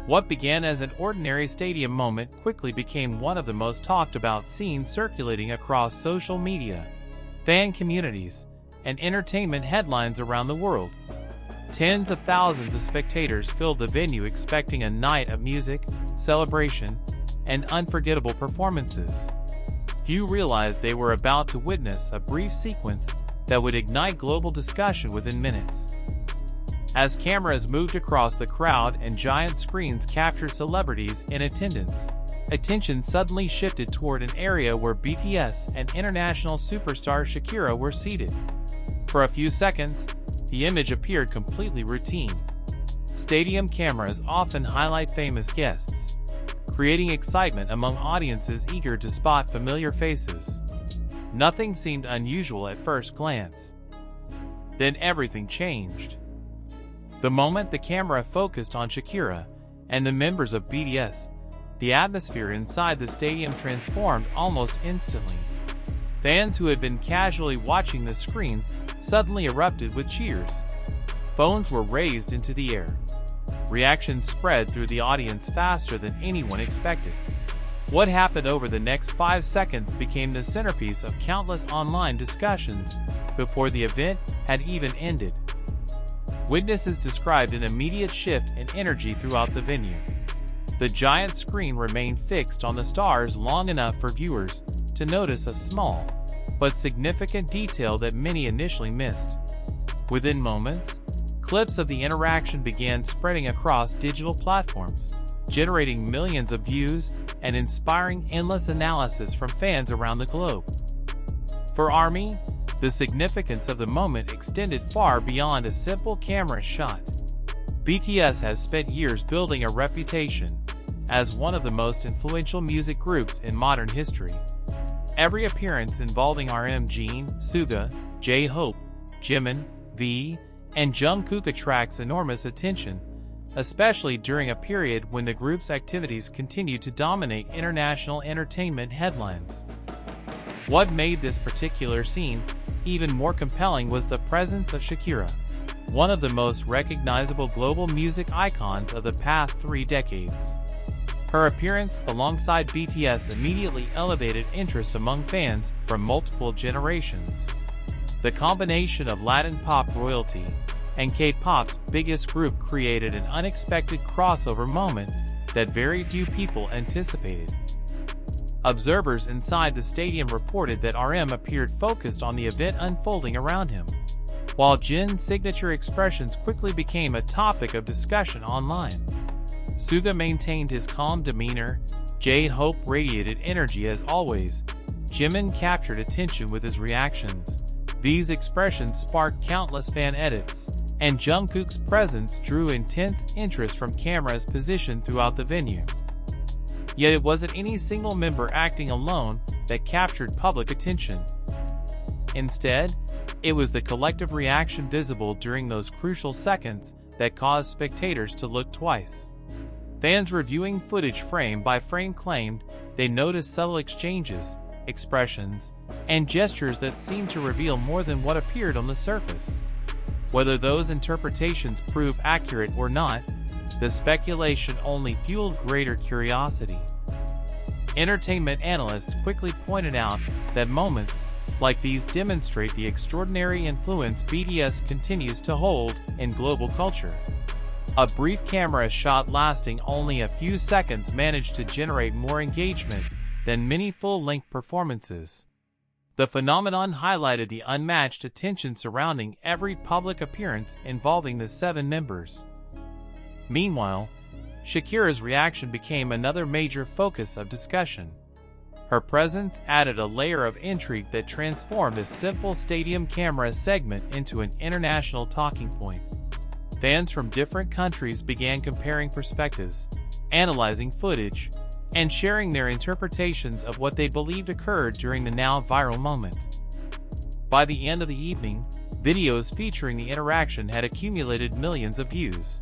What began as an ordinary stadium moment quickly became one of the most talked about scenes circulating across social media, fan communities, and entertainment headlines around the world. Tens of thousands of spectators filled the venue expecting a night of music, celebration, and unforgettable performances. Few realized they were about to witness a brief sequence that would ignite global discussion within minutes. As cameras moved across the crowd and giant screens captured celebrities in attendance, attention suddenly shifted toward an area where BTS and international superstar Shakira were seated. For a few seconds, the image appeared completely routine. Stadium cameras often highlight famous guests, creating excitement among audiences eager to spot familiar faces. Nothing seemed unusual at first glance. Then everything changed. The moment the camera focused on Shakira and the members of BTS, the atmosphere inside the stadium transformed almost instantly. Fans who had been casually watching the screen suddenly erupted with cheers. Phones were raised into the air. Reactions spread through the audience faster than anyone expected. What happened over the next 5 seconds became the centerpiece of countless online discussions before the event had even ended. Witnesses described an immediate shift in energy throughout the venue. The giant screen remained fixed on the stars long enough for viewers to notice a small but significant detail that many initially missed. Within moments, clips of the interaction began spreading across digital platforms, generating millions of views and inspiring endless analysis from fans around the globe. For ARMY, the significance of the moment extended far beyond a simple camera shot. BTS has spent years building a reputation as one of the most influential music groups in modern history. Every appearance involving Jimin, SUGA, J-Hope, Jimin, V, and Jungkook attracts enormous attention, especially during a period when the group's activities continue to dominate international entertainment headlines. What made this particular scene even more compelling was the presence of Shakira, one of the most recognizable global music icons of the past 3 decades. Her appearance alongside BTS immediately elevated interest among fans from multiple generations. The combination of Latin pop royalty and K-pop's biggest group created an unexpected crossover moment that very few people anticipated. Observers inside the stadium reported that RM appeared focused on the event unfolding around him, while Jin's signature expressions quickly became a topic of discussion online. SUGA maintained his calm demeanor, J-Hope radiated energy as always, Jimin captured attention with his reactions, V's expressions sparked countless fan edits, and Jungkook's presence drew intense interest from cameras positioned throughout the venue. Yet it wasn't any single member acting alone that captured public attention. Instead, it was the collective reaction visible during those crucial seconds that caused spectators to look twice. Fans reviewing footage frame by frame claimed they noticed subtle exchanges, expressions, and gestures that seemed to reveal more than what appeared on the surface. Whether those interpretations prove accurate or not, the speculation only fueled greater curiosity. Entertainment analysts quickly pointed out that moments like these demonstrate the extraordinary influence BTS continues to hold in global culture. A brief camera shot lasting only a few seconds managed to generate more engagement than many full-length performances. The phenomenon highlighted the unmatched attention surrounding every public appearance involving the 7 members. Meanwhile, Shakira's reaction became another major focus of discussion. Her presence added a layer of intrigue that transformed a simple stadium camera segment into an international talking point. Fans from different countries began comparing perspectives, analyzing footage, and sharing their interpretations of what they believed occurred during the now viral moment. By the end of the evening, videos featuring the interaction had accumulated millions of views.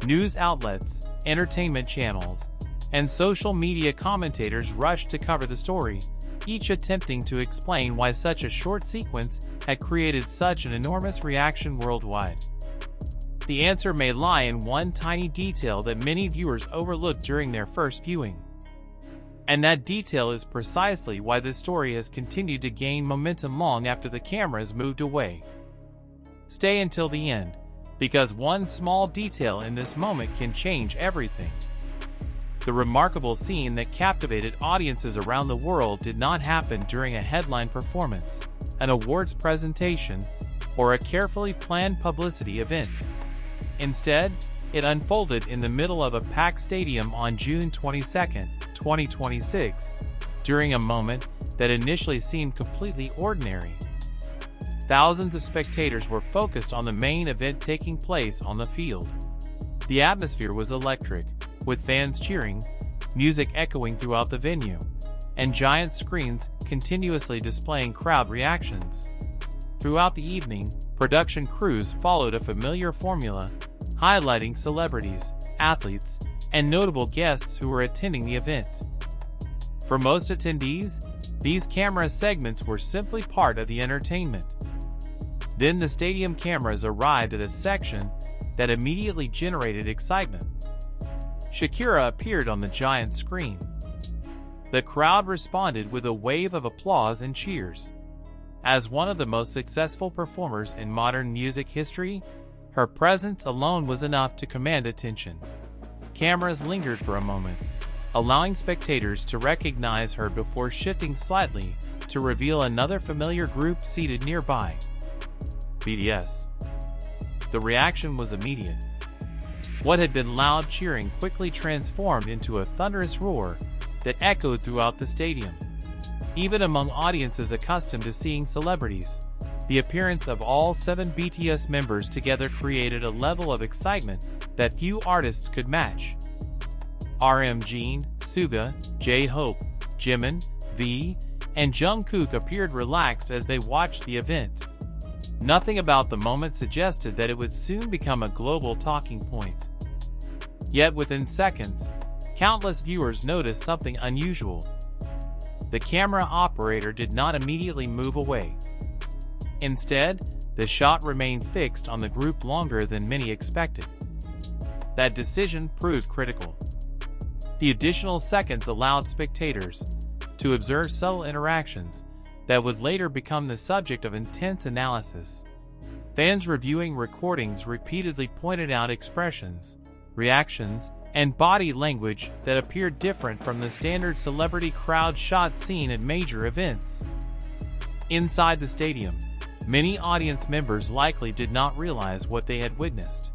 News outlets, entertainment channels, and social media commentators rushed to cover the story, each attempting to explain why such a short sequence had created such an enormous reaction worldwide. The answer may lie in one tiny detail that many viewers overlooked during their first viewing. And that detail is precisely why this story has continued to gain momentum long after the cameras moved away. Stay until the end, because one small detail in this moment can change everything. The remarkable scene that captivated audiences around the world did not happen during a headline performance, an awards presentation, or a carefully planned publicity event. Instead, it unfolded in the middle of a packed stadium on June 22, 2026, during a moment that initially seemed completely ordinary. Thousands of spectators were focused on the main event taking place on the field. The atmosphere was electric, with fans cheering, music echoing throughout the venue, and giant screens continuously displaying crowd reactions. Throughout the evening, production crews followed a familiar formula, highlighting celebrities, athletes, and notable guests who were attending the event. For most attendees, these camera segments were simply part of the entertainment. Then the stadium cameras arrived at a section that immediately generated excitement. Shakira appeared on the giant screen. The crowd responded with a wave of applause and cheers. As one of the most successful performers in modern music history, her presence alone was enough to command attention. Cameras lingered for a moment, allowing spectators to recognize her before shifting slightly to reveal another familiar group seated nearby: BTS. The reaction was immediate. What had been loud cheering quickly transformed into a thunderous roar that echoed throughout the stadium. Even among audiences accustomed to seeing celebrities, the appearance of all 7 BTS members together created a level of excitement that few artists could match. Jimin, SUGA, J-Hope, Jimin, V, and Jungkook appeared relaxed as they watched the event. Nothing about the moment suggested that it would soon become a global talking point. Yet within seconds, countless viewers noticed something unusual. The camera operator did not immediately move away. Instead, the shot remained fixed on the group longer than many expected. That decision proved critical. The additional seconds allowed spectators to observe subtle interactions that would later become the subject of intense analysis. Fans reviewing recordings repeatedly pointed out expressions, reactions, and body language that appeared different from the standard celebrity crowd shot seen at major events. Inside the stadium, many audience members likely did not realize what they had witnessed.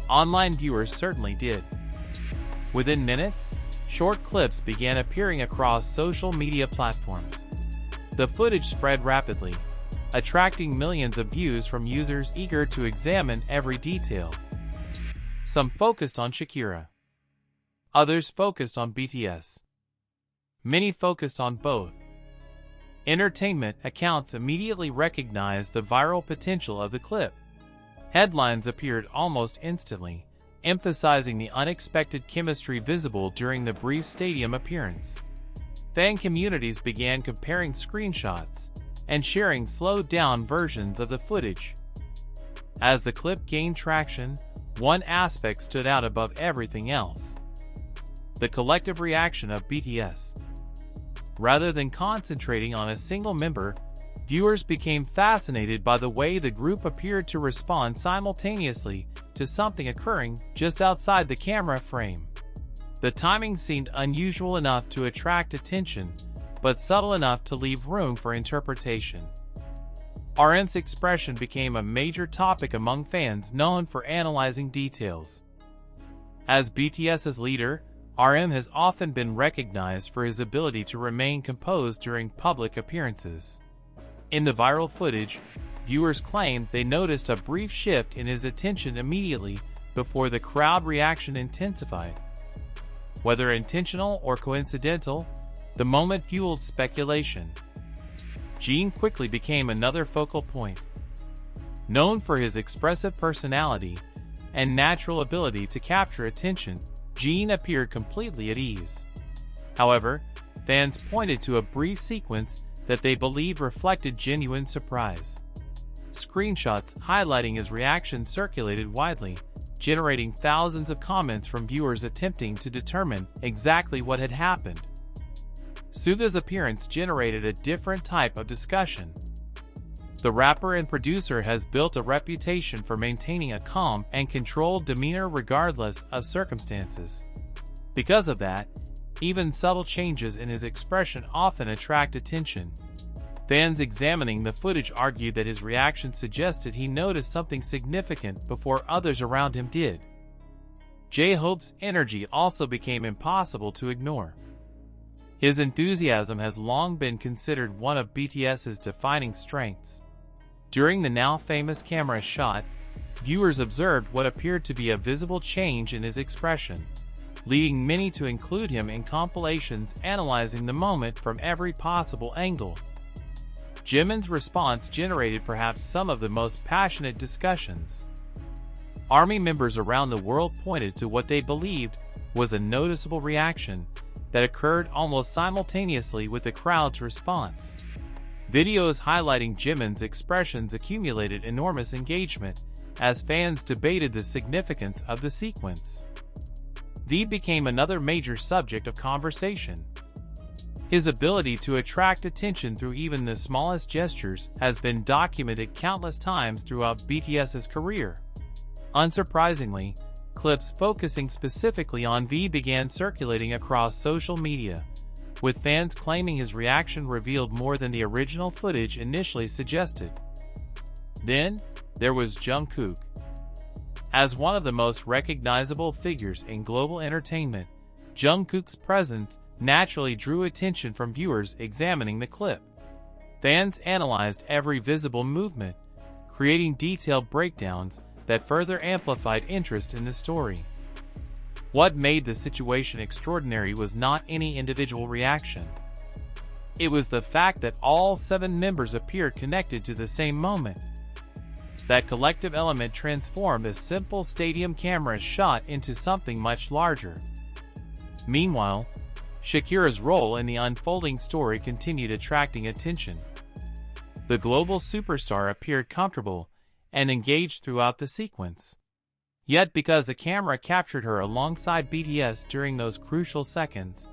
Online viewers certainly did. Within minutes, short clips began appearing across social media platforms. The footage spread rapidly, attracting millions of views from users eager to examine every detail. Some focused on Shakira. Others focused on BTS. Many focused on both. Entertainment accounts immediately recognized the viral potential of the clip. Headlines appeared almost instantly, emphasizing the unexpected chemistry visible during the brief stadium appearance. Fan communities began comparing screenshots and sharing slowed-down versions of the footage. As the clip gained traction, one aspect stood out above everything else: the collective reaction of BTS. Rather than concentrating on a single member, viewers became fascinated by the way the group appeared to respond simultaneously to something occurring just outside the camera frame. The timing seemed unusual enough to attract attention, but subtle enough to leave room for interpretation. RM's expression became a major topic among fans known for analyzing details. As BTS's leader, RM has often been recognized for his ability to remain composed during public appearances. In the viral footage, viewers claimed they noticed a brief shift in his attention immediately before the crowd reaction intensified. Whether intentional or coincidental, the moment fueled speculation. Jimin quickly became another focal point. Known for his expressive personality and natural ability to capture attention, Jimin appeared completely at ease. However, fans pointed to a brief sequence that they believed reflected genuine surprise. screenshots highlighting his reaction circulated widely, generating thousands of comments from viewers attempting to determine exactly what had happened. SUGA's appearance generated a different type of discussion. The rapper and producer has built a reputation for maintaining a calm and controlled demeanor regardless of circumstances. Because of that, even subtle changes in his expression often attract attention. Fans examining the footage argued that his reaction suggested he noticed something significant before others around him did. J-Hope's energy also became impossible to ignore. His enthusiasm has long been considered one of BTS's defining strengths. During the now-famous camera shot, viewers observed what appeared to be a visible change in his expression, leading many to include him in compilations analyzing the moment from every possible angle. Jimin's response generated perhaps some of the most passionate discussions. ARMY members around the world pointed to what they believed was a noticeable reaction that occurred almost simultaneously with the crowd's response. Videos highlighting Jimin's expressions accumulated enormous engagement as fans debated the significance of the sequence. V became another major subject of conversation. His ability to attract attention through even the smallest gestures has been documented countless times throughout BTS's career. Unsurprisingly, clips focusing specifically on V began circulating across social media, with fans claiming his reaction revealed more than the original footage initially suggested. Then, there was Jungkook. As one of the most recognizable figures in global entertainment, Jungkook's presence naturally drew attention from viewers examining the clip. Fans analyzed every visible movement, creating detailed breakdowns that further amplified interest in the story. What made the situation extraordinary was not any individual reaction. It was the fact that all 7 members appeared connected to the same moment. That collective element transformed a simple stadium camera shot into something much larger. Meanwhile, Shakira's role in the unfolding story continued attracting attention. The global superstar appeared comfortable and engaged throughout the sequence. Yet because the camera captured her alongside BTS during those crucial seconds,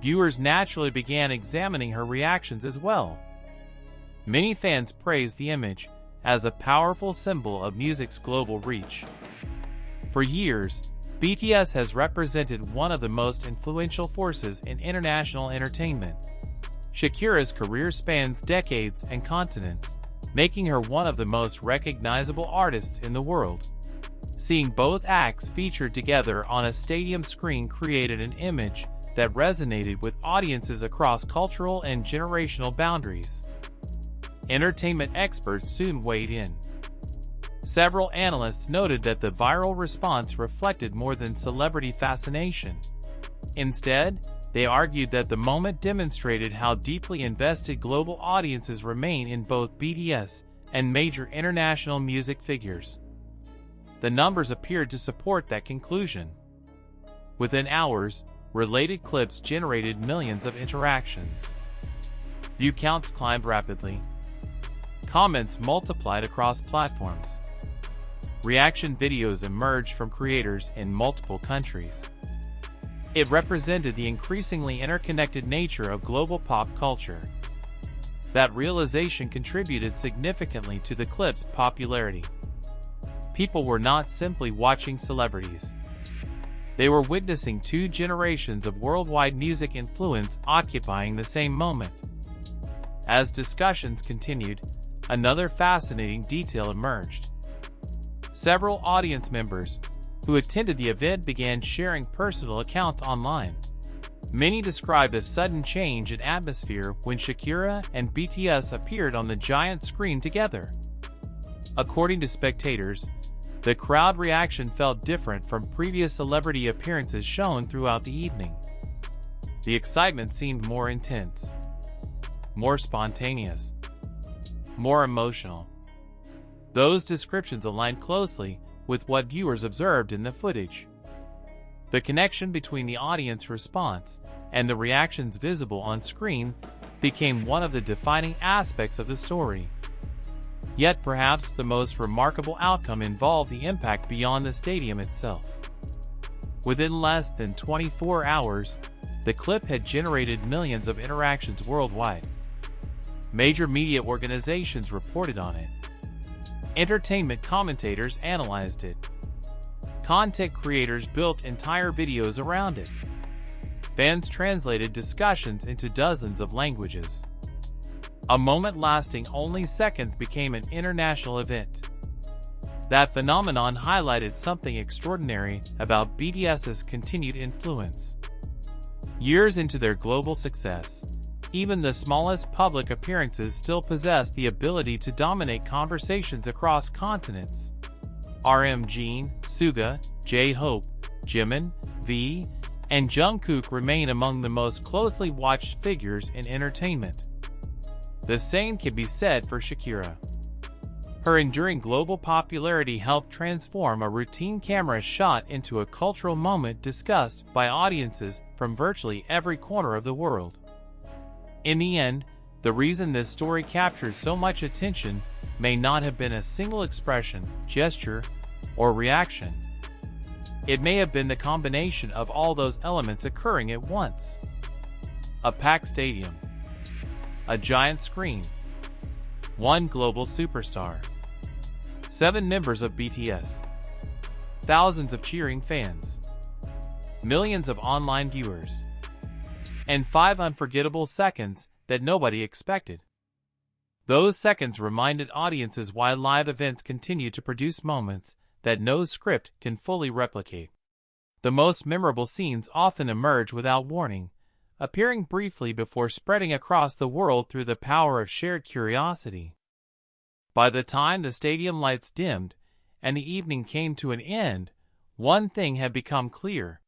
viewers naturally began examining her reactions as well. Many fans praised the image as a powerful symbol of music's global reach. For years, BTS has represented one of the most influential forces in international entertainment. Shakira's career spans decades and continents, making her one of the most recognizable artists in the world. Seeing both acts featured together on a stadium screen created an image that resonated with audiences across cultural and generational boundaries. Entertainment experts soon weighed in. Several analysts noted that the viral response reflected more than celebrity fascination. Instead, they argued that the moment demonstrated how deeply invested global audiences remain in both BTS and major international music figures. The numbers appeared to support that conclusion. Within hours, related clips generated millions of interactions. View counts climbed rapidly. Comments multiplied across platforms. Reaction videos emerged from creators in multiple countries. It represented the increasingly interconnected nature of global pop culture. That realization contributed significantly to the clip's popularity. People were not simply watching celebrities. They were witnessing 2 generations of worldwide music influence occupying the same moment. As discussions continued, another fascinating detail emerged. Several audience members who attended the event began sharing personal accounts online. Many described a sudden change in atmosphere when Shakira and BTS appeared on the giant screen together. According to spectators, the crowd reaction felt different from previous celebrity appearances shown throughout the evening. The excitement seemed more intense, more spontaneous, more emotional. Those descriptions aligned closely with what viewers observed in the footage. The connection between the audience response and the reactions visible on screen became one of the defining aspects of the story. Yet perhaps the most remarkable outcome involved the impact beyond the stadium itself. Within less than 24 hours, the clip had generated millions of interactions worldwide. Major media organizations reported on it. Entertainment commentators analyzed it. Content creators built entire videos around it. Fans translated discussions into dozens of languages. A moment lasting only seconds became an international event. That phenomenon highlighted something extraordinary about BTS's continued influence. Years into their global success, even the smallest public appearances still possess the ability to dominate conversations across continents. Jimin, SUGA, J-Hope, Jimin, V, and Jungkook remain among the most closely watched figures in entertainment. The same can be said for Shakira. Her enduring global popularity helped transform a routine camera shot into a cultural moment discussed by audiences from virtually every corner of the world. In the end, the reason this story captured so much attention may not have been a single expression, gesture, or reaction. It may have been the combination of all those elements occurring at once. A packed stadium, a giant screen, one global superstar, 7 members of BTS, thousands of cheering fans, millions of online viewers, and 5 unforgettable seconds that nobody expected. Those seconds reminded audiences why live events continue to produce moments that no script can fully replicate. The most memorable scenes often emerge without warning, appearing briefly before spreading across the world through the power of shared curiosity. By the time the stadium lights dimmed and the evening came to an end, one thing had become clear.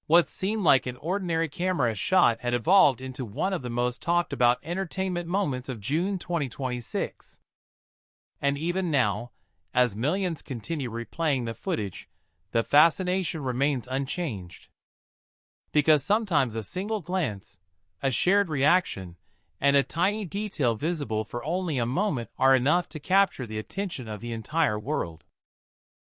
What seemed like an ordinary camera shot had evolved into one of the most talked about entertainment moments of June 2026. And even now, as millions continue replaying the footage, the fascination remains unchanged. Because sometimes a single glance, a shared reaction, and a tiny detail visible for only a moment are enough to capture the attention of the entire world.